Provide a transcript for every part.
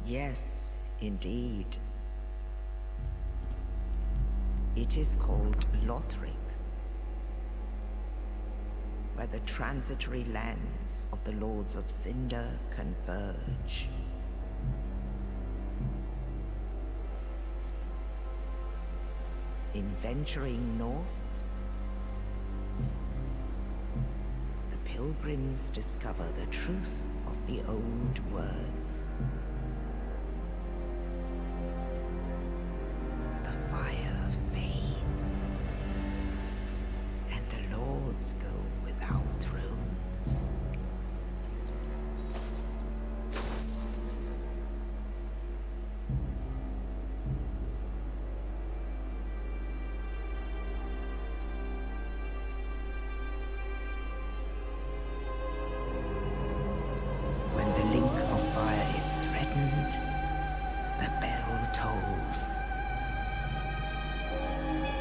Yes, indeed. It is called Lothric, where the transitory lands of the Lords of Cinder converge. In venturing north, the pilgrims discover the truth of the old words. The fire fades, and the lords go without thrones. When the link of fire is threatened, the bell tolls,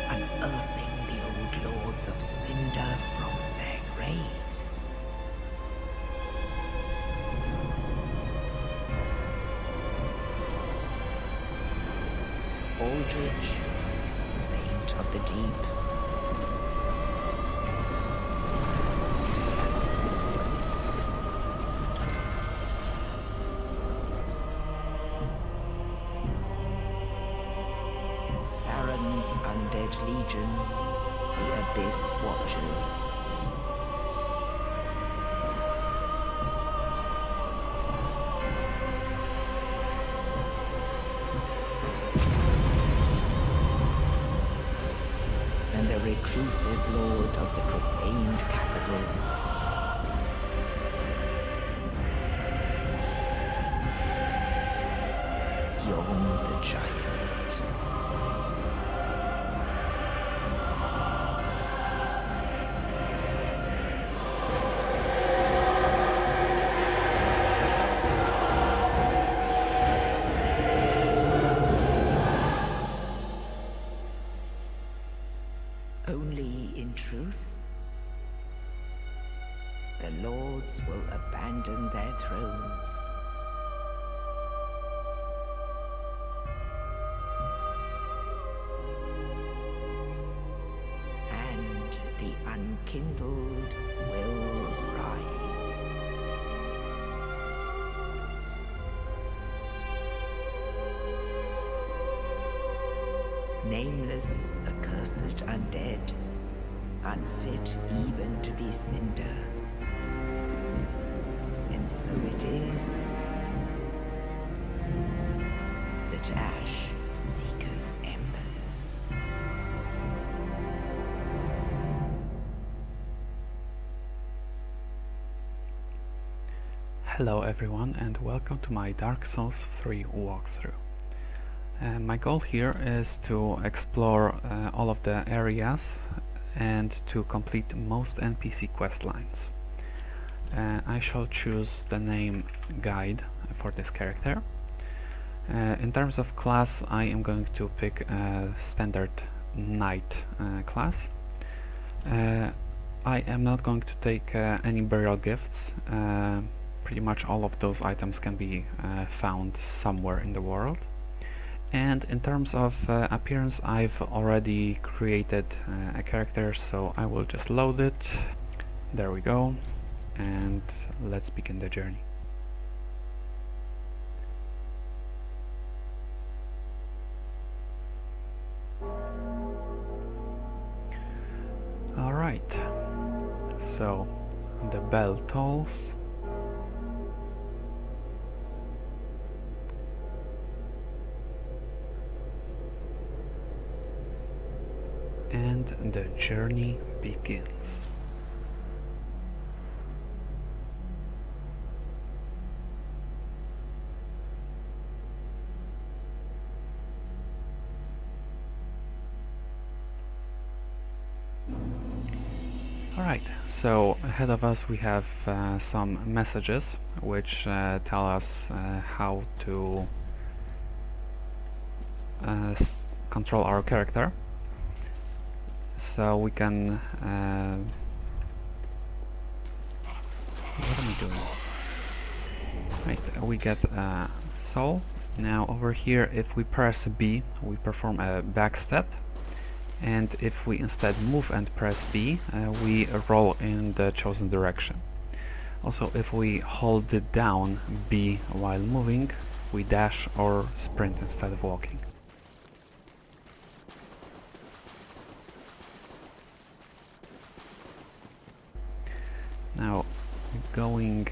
unearthing the old lords of Cinder from their graves. Aldrich, saint of the deep, Farron's undead legion, the Abyss Watchers. And the reclusive lord of the profaned capital. Yon the Giant. Only in truth, the lords will abandon their thrones. And the unkindled will rise. Nameless, accursed undead, unfit even to be cinder. And so it is that ash seeketh embers. Hello everyone and welcome to my Dark Souls 3 walkthrough. My goal here is to explore all of the areas and to complete most NPC quest lines. I shall choose the name Guide for this character. In terms of class, I am going to pick a standard Knight class. I am not going to take any burial gifts. Pretty much all of those items can be found somewhere in the world. And in terms of appearance, I've already created a character, so I will just load it. There we go, and let's begin the journey. Alright, so the bell tolls. And the journey begins. Alright, so ahead of us we have some messages which tell us how to control our character. So we can what am I doing? Right, we get a soul Now over here, if we press B, we perform a back step, and if we instead move and press B, we roll in the chosen direction. Also, if we hold it down B while moving, we dash or sprint instead of walking. Now, going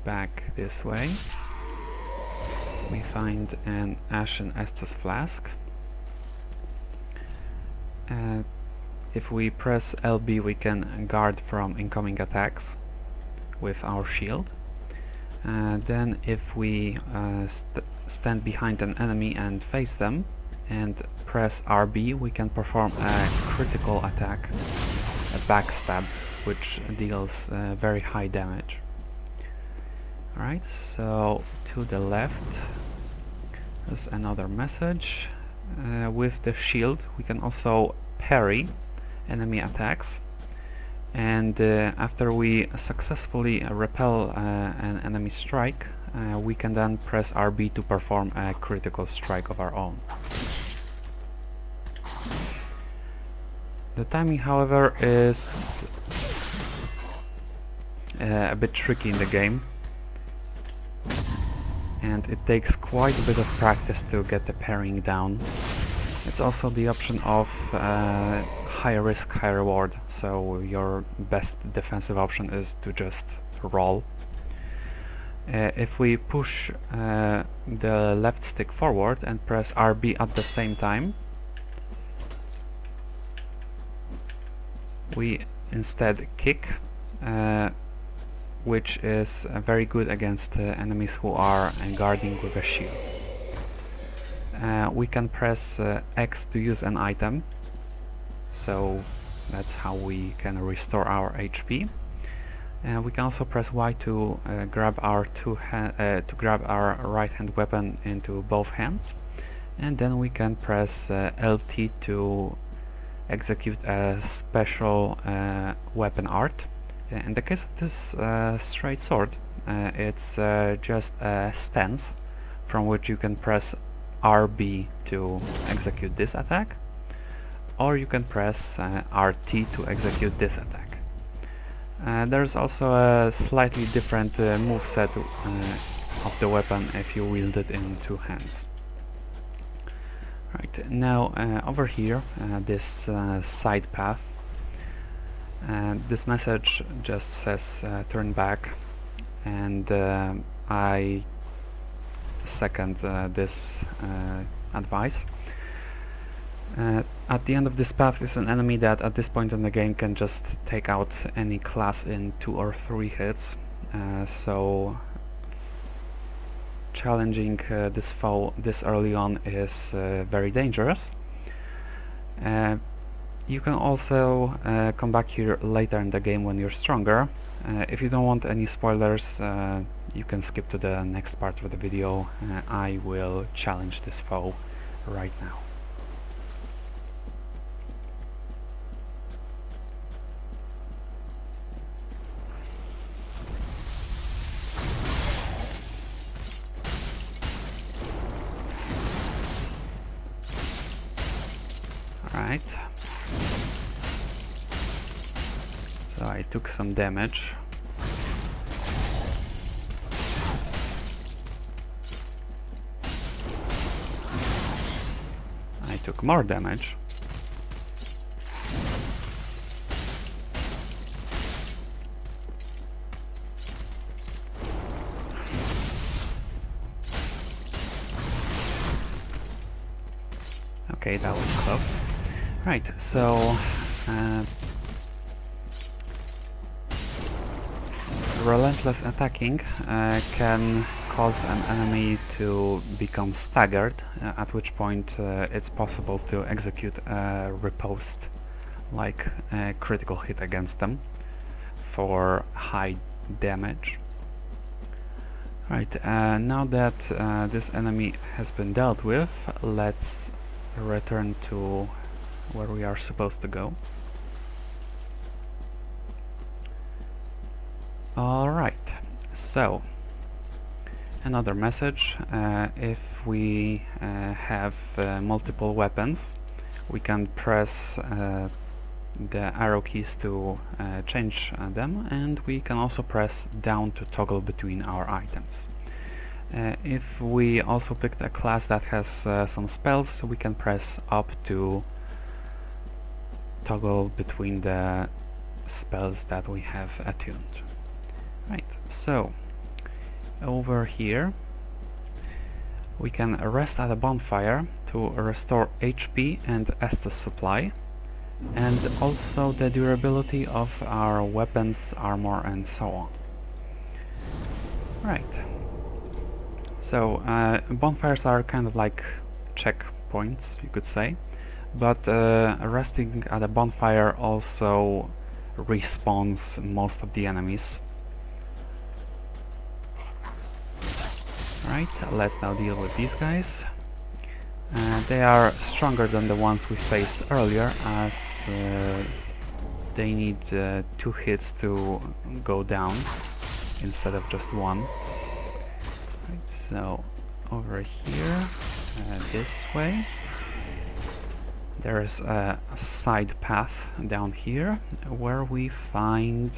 back this way, we find an Ashen Estus flask. If we press LB, we can guard from incoming attacks with our shield. Then if we stand behind an enemy and face them and press RB, we can perform a critical attack, a backstab, which deals very high damage. Alright, so to the left there's another message. With the shield we can also parry enemy attacks, and after we successfully repel an enemy strike, we can then press RB to perform a critical strike of our own. The timing, however, is a bit tricky in the game, and it takes quite a bit of practice to get the parrying down. It's also the option of high risk, high reward, so your best defensive option is to just roll. If we push the left stick forward and press RB at the same time, we instead kick, which is very good against enemies who are guarding with a shield. We can press X to use an item, so that's how we can restore our HP. We can also press Y to grab our right hand weapon into both hands, and then we can press LT to execute a special weapon art. In the case of this straight sword, it's just a stance from which you can press RB to execute this attack, or you can press RT to execute this attack. There's also a slightly different moveset of the weapon if you wield it in two hands. Right, now over here, this side path, this message just says turn back, and I second this advice. At the end of this path is an enemy that at this point in the game can just take out any class in 2 or 3 hits, so challenging this foe this early on is very dangerous. You can also come back here later in the game when you're stronger. If you don't want any spoilers, you can skip to the next part of the video. I will challenge this foe right now. Alright. So I took some damage. I took more damage. Okay, that was close. Right, so relentless attacking can cause an enemy to become staggered, at which point it's possible to execute a riposte, like a critical hit against them for high damage. Right, now that this enemy has been dealt with, let's return to where we are supposed to go. Alright, so Another message, if we have multiple weapons, we can press the arrow keys to change them, and we can also press down to toggle between our items. If we also picked a class that has some spells, we can press up to toggle between the spells that we have attuned. Right, so over here we can rest at a bonfire to restore HP and Estus supply, and also the durability of our weapons, armor, and so on. Right. So bonfires are kind of like checkpoints, you could say, but resting at a bonfire also respawns most of the enemies. Right, let's now deal with these guys. They are stronger than the ones we faced earlier, as they need 2 hits to go down instead of just 1. Right, so over here, this way, there is a side path down here where we find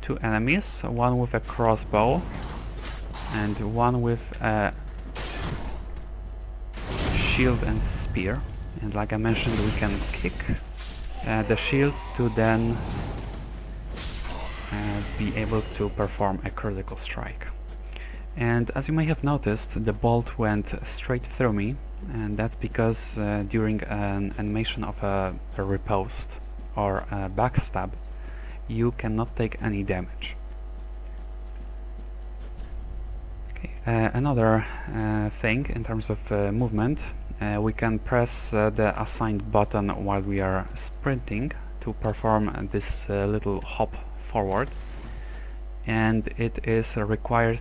2 enemies, one with a crossbow and one with a shield and spear. And like I mentioned, we can kick the shield to then be able to perform a critical strike. And as you may have noticed, the bolt went straight through me, and that's because during an animation of a riposte or a backstab, you cannot take any damage. Another thing in terms of movement, we can press the assigned button while we are sprinting to perform this little hop forward, and it is required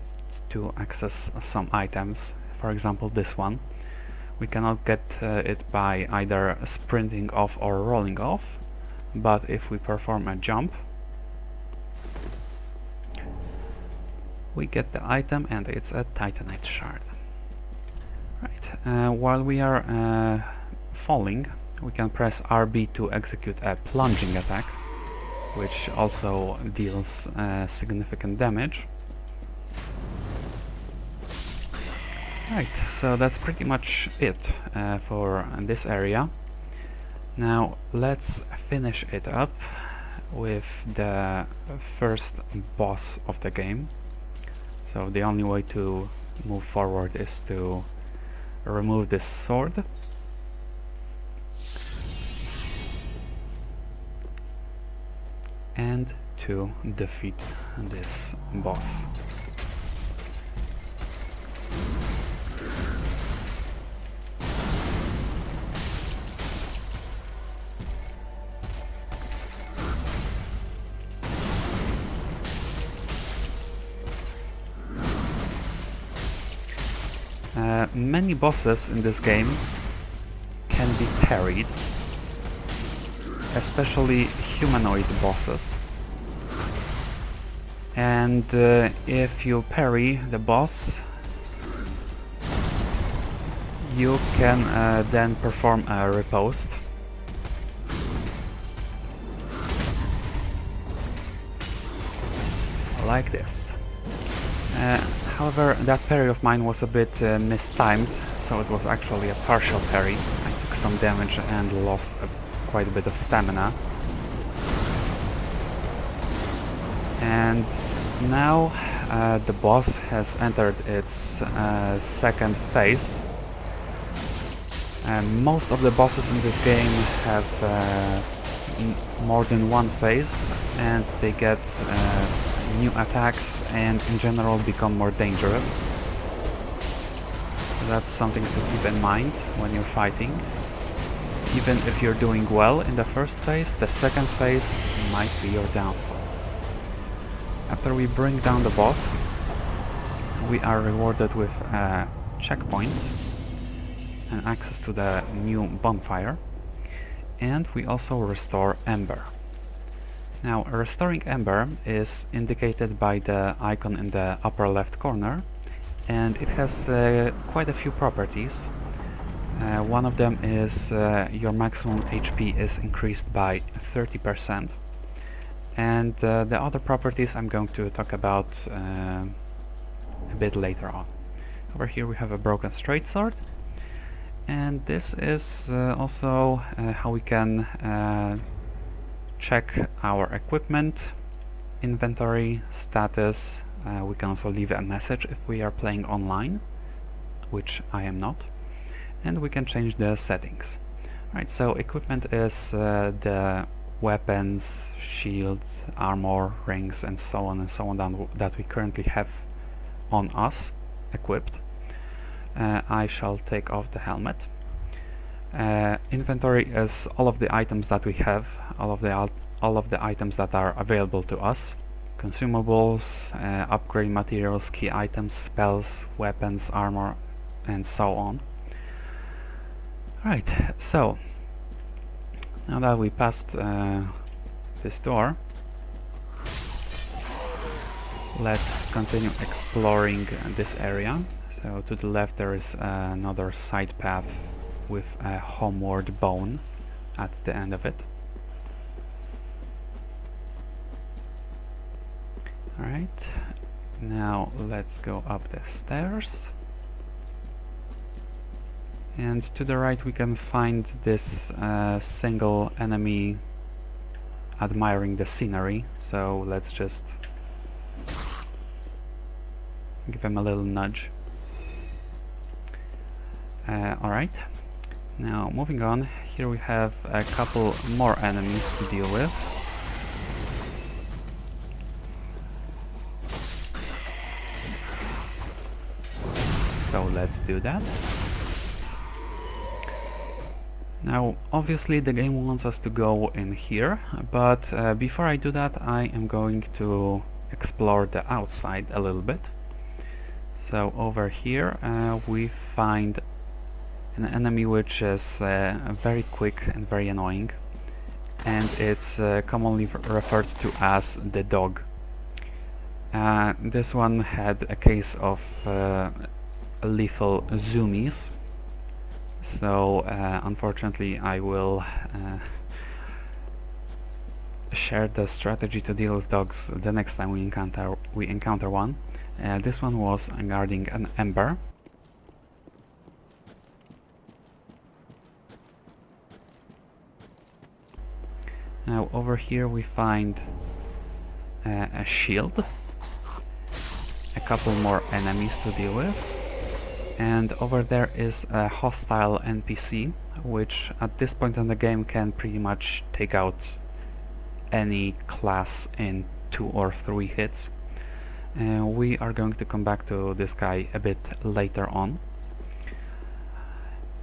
to access some items. For example, this one. We cannot get it by either sprinting off or rolling off, but if we perform a jump, we get the item, and it's a Titanite shard. Right. While we are falling, we can press RB to execute a plunging attack, which also deals significant damage. Right, so that's pretty much it for this area. Now let's finish it up with the first boss of the game. So the only way to move forward is to remove this sword. And to defeat this boss. Many bosses in this game can be parried, especially humanoid bosses. And if you parry the boss, you can then perform a riposte. Like this. However, that parry of mine was a bit mistimed, so it was actually a partial parry. I took some damage and lost quite a bit of stamina. And now the boss has entered its second phase. Most of the bosses in this game have more than one phase, and they get new attacks and in general become more dangerous. So that's something to keep in mind when you're fighting. Even if you're doing well in the first phase, the second phase might be your downfall. After we bring down the boss, we are rewarded with a checkpoint and access to the new bonfire, and we also restore Ember. Now, restoring ember is indicated by the icon in the upper left corner, and it has quite a few properties. One of them is your maximum HP is increased by 30%, and the other properties I'm going to talk about a bit later on. Over here we have a broken straight sword, and this is also how we can check our equipment, inventory, status. We can also leave a message if we are playing online, which I am not, and we can change the settings. Right, so equipment is the weapons, shields, armor, rings, and so on that we currently have on us equipped. I shall take off the helmet. Inventory is all of the items that we have, all of the items that are available to us, consumables, upgrade materials, key items, spells, weapons, armor, and so on. Right, so now that we passed this door, let's continue exploring this area. So to the left there is another side path with a homeward bone at the end of it. Alright, now let's go up the stairs. And to the right we can find this single enemy admiring the scenery, so let's just give him a little nudge. Alright, now moving on, here we have a couple more enemies to deal with. So let's do that. Now obviously the game wants us to go in here, but before I do that I am going to explore the outside a little bit. So over here we find an enemy which is very quick and very annoying, and it's commonly referred to as the dog. This one had a case of lethal zoomies, so unfortunately I will share the strategy to deal with dogs the next time we encounter one. This one was guarding an ember. Now over here we find a shield, a couple more enemies to deal with, and over there is a hostile NPC which at this point in the game can pretty much take out any class in 2 or 3 hits. We are going to come back to this guy a bit later on.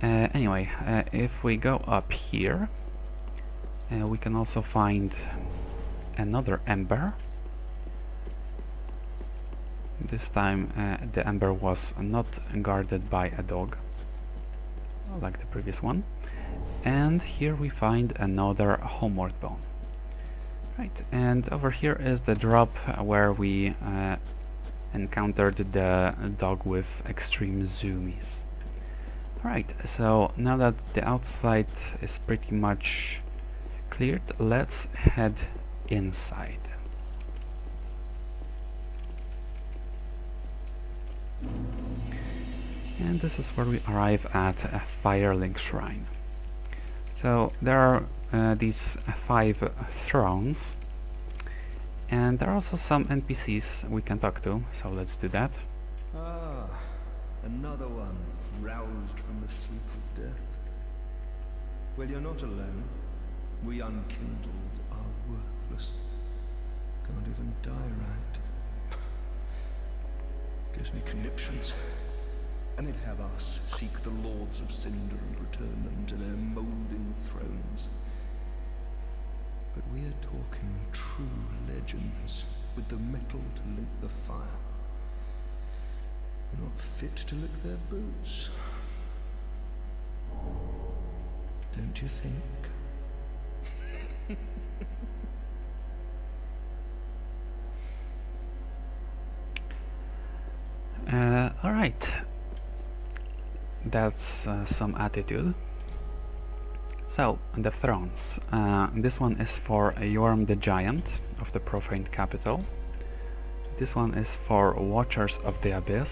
Anyway, if we go up here, we can also find another ember. This time the ember was not guarded by a dog like the previous one, and here we find another homeward bone. Right, and over here is the drop where we encountered the dog with extreme zoomies. Right, so now that the outside is pretty much cleared, let's head inside. And this is where we arrive at a Firelink Shrine. So there are these 5 thrones, and there are also some NPCs we can talk to, so let's do that. Ah, another one roused from the sleep of death. Well, you're not alone. We unkindled are worthless. Can't even die right. Gives me conniptions. And they'd have us seek the lords of Cinder and return them to their moulding thrones. But we are talking true legends, with the metal to link the fire. We're not fit to lick their boots. Don't you think? Alright, that's some attitude. So, the thrones. This one is for Yorm the Giant of the Profaned Capital. This one is for Watchers of the Abyss.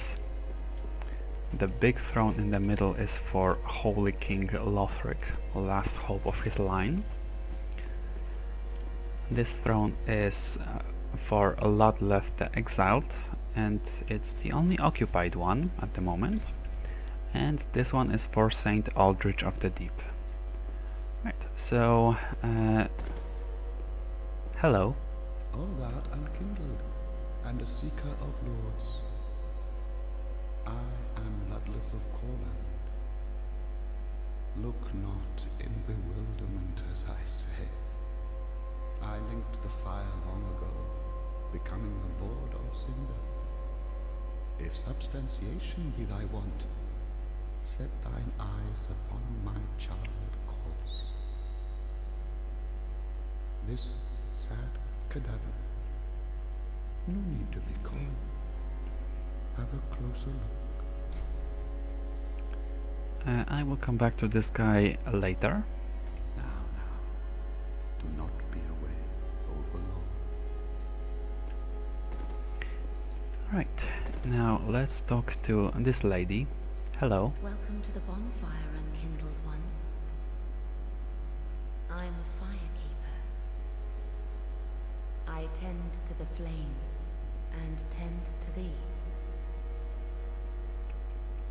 The big throne in the middle is for Holy King Lothric, last hope of his line. This throne is for Ludleth the Exiled, and it's the only occupied one at the moment. And this one is for Saint Aldrich of the Deep. Right, so, hello. All that unkindled, and a seeker of lords. I am Ludleth of Corland. Look not in bewilderment as I say. I linked the fire long ago, becoming the lord of Cinder. If substantiation be thy want, set thine eyes upon my child corpse. This sad cadaver. No need to be calm. Have a closer look. I will come back to this guy later. Now, do not be away overlong. Right, now let's talk to this lady. Hello. Welcome to the bonfire, unkindled one. I am a firekeeper. I tend to the flame, and tend to thee.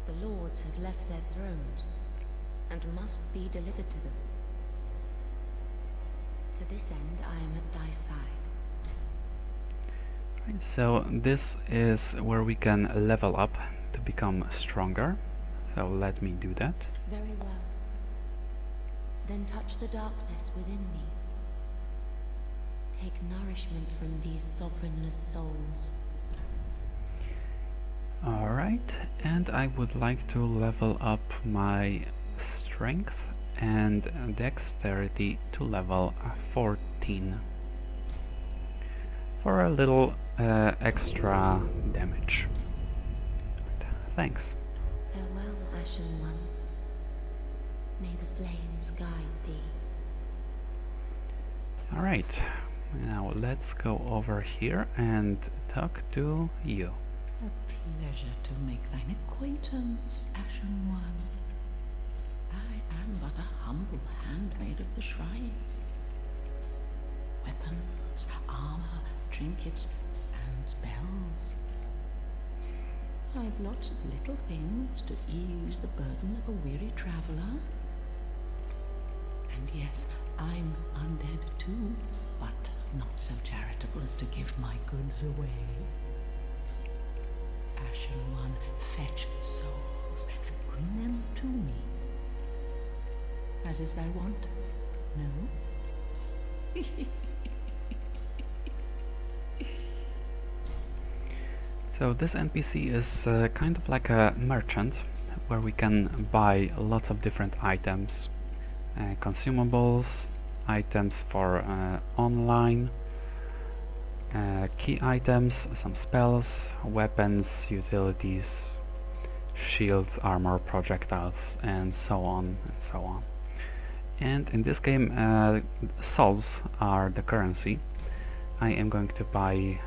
The lords have left their thrones, and must be delivered to them. To this end I am at thy side. Right, so this is where we can level up to become stronger. So let me do that. Very well. Then touch the darkness within me. Take nourishment from these sovereignless souls. Alright, and I would like to level up my strength and dexterity to level 14 for a little extra damage. Thanks. Farewell, Ashen One. May the flames guide thee. Alright, now let's go over here and talk to you. A pleasure to make thine acquaintance, Ashen One. I am but a humble handmaid of the shrine. Weapons, armor, trinkets, and spells. I've lots of little things to ease the burden of a weary traveler. And yes, I'm undead too, but not so charitable as to give my goods away. Ashen One, fetch souls and bring them to me. As is thy wont, no? So this NPC is kind of like a merchant, where we can buy lots of different items, consumables, items for online, key items, some spells, weapons, utilities, shields, armor, projectiles, and so on and so on. And in this game, souls are the currency. I am going to buy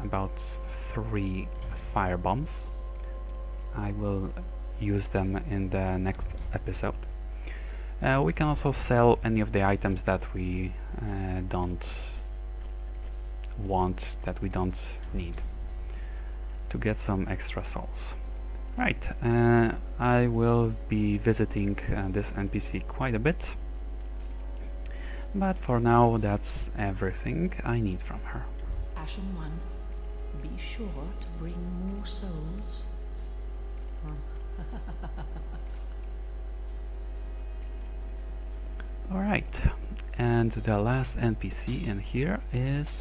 about 3 fire bombs. I will use them in the next episode. We can also sell any of the items that we don't want, that we don't need, to get some extra souls. Right, I will be visiting this NPC quite a bit, but for now that's everything I need from her. Ashen One, be sure to bring more souls. Alright, and the last NPC in here is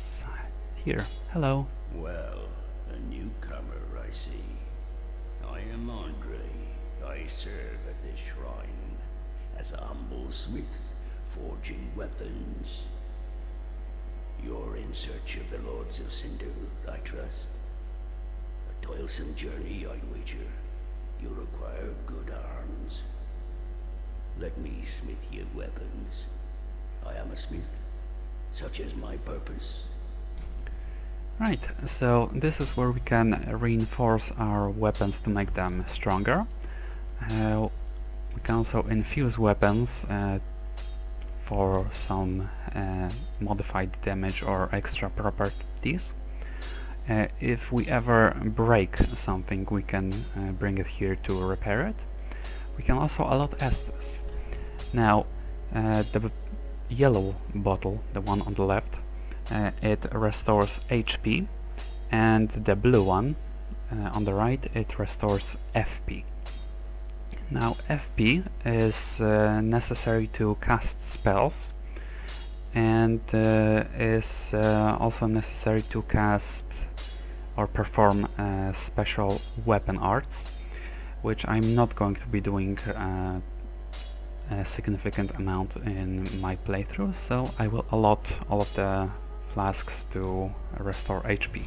here. Hello. Well, a newcomer, I see. I am Andre. I serve at this shrine as a humble smith, forging weapons. You're in search of the Lords of Cinder, I trust. toilsome journey, I'd wager. You'll require good arms. Let me smith you weapons. I am a smith, such is my purpose. Right, so this is where we can reinforce our weapons to make them stronger. We can also infuse weapons for some modified damage or extra properties. If we ever break something, we can bring it here to repair it. We can also allot Estus. Now, the yellow bottle, the one on the left, it restores HP, and the blue one on the right, it restores FP. Now, FP is necessary to cast spells, and is also necessary to cast or perform special weapon arts, which I'm not going to be doing a significant amount in my playthrough, so I will allot all of the flasks to restore HP.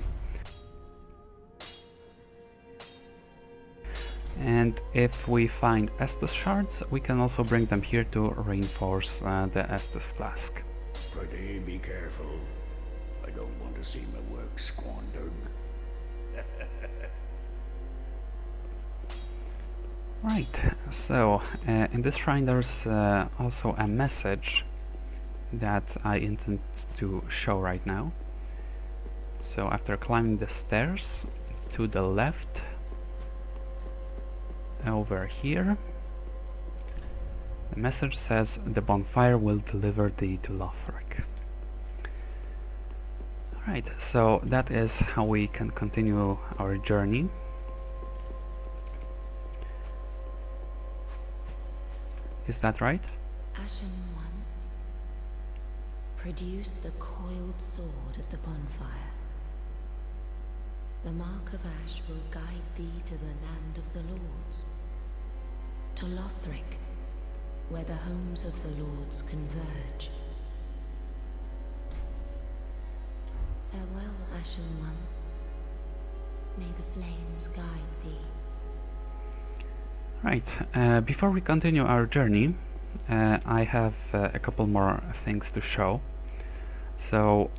And if we find Estus shards, we can also bring them here to reinforce the Estus flask. Pretty be careful. I don't want to see my work squandered. Right, so in this shrine there's also a message that I intend to show right now. So after climbing the stairs to the left, over here, the message says the bonfire will deliver thee to Lothric. Alright, so that is how we can continue our journey. Is that right? Ashen One, produce the coiled sword at the bonfire. The mark of ash will guide thee to the land of the lords, to Lothric, where the homes of the lords converge. Farewell, Ashen One. May the flames guide thee. Right, before we continue our journey, I have a couple more things to show. So,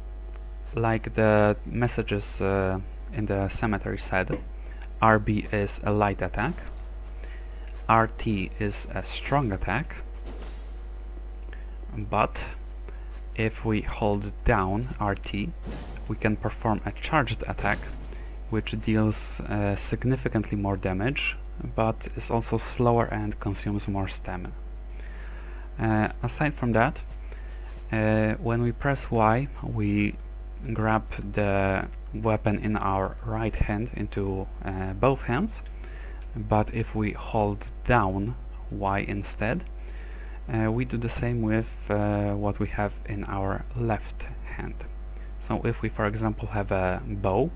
like the messages in the cemetery said, RB is a light attack, RT is a strong attack, but if we hold down RT, we can perform a charged attack, which deals significantly more damage, but is also slower and consumes more stamina. Aside from that, when we press Y, we grab the weapon in our right hand into both hands, but if we hold down Y instead, we do the same with what we have in our left hand. So if we, for example, have a bow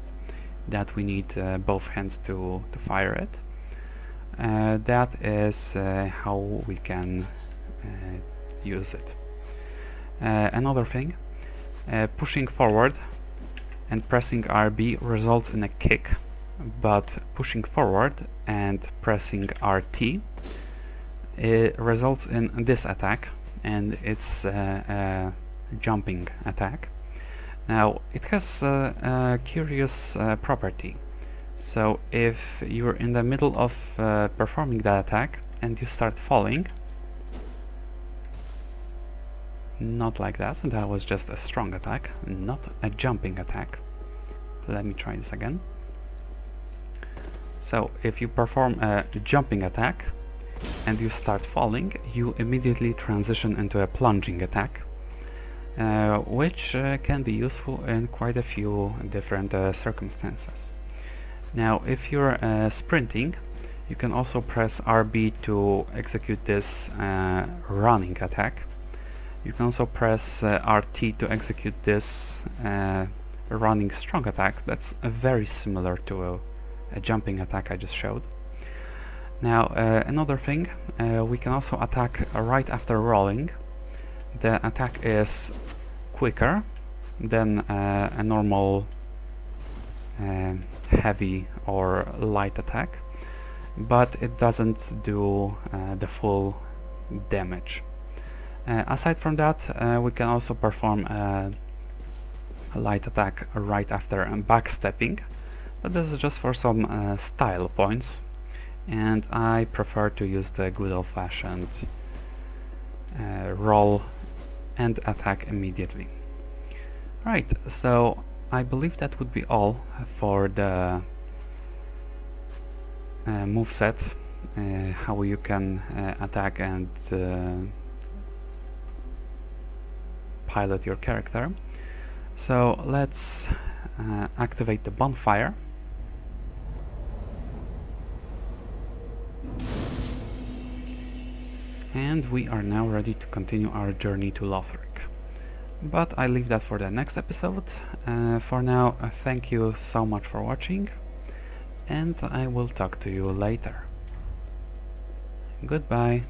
that we need both hands to fire it, that is how we can use it. Another thing, pushing forward and pressing RB results in a kick, but pushing forward and pressing RT results in this attack, and it's a jumping attack. Now, it has a curious property. So if you're in the middle of performing that attack and you start falling, not like that, that was just a strong attack, not a jumping attack. Let me try this again. So if you perform a jumping attack and you start falling, you immediately transition into a plunging attack, which can be useful in quite a few different circumstances. Now, if you're sprinting, you can also press RB to execute this running attack. You can also press RT to execute this running strong attack. That's very similar to a jumping attack I just showed. Now, another thing, we can also attack right after rolling. The attack is quicker than a normal heavy or light attack, but it doesn't do the full damage. Aside from that, we can also perform a light attack right after backstepping, but this is just for some style points, and I prefer to use the good old-fashioned roll and attack immediately. Right, so I believe that would be all for the moveset, how you can attack and pilot your character. So let's activate the bonfire. And we are now ready to continue our journey to Lothric. But I leave that for the next episode. For now, thank you so much for watching, and I will talk to you later. Goodbye.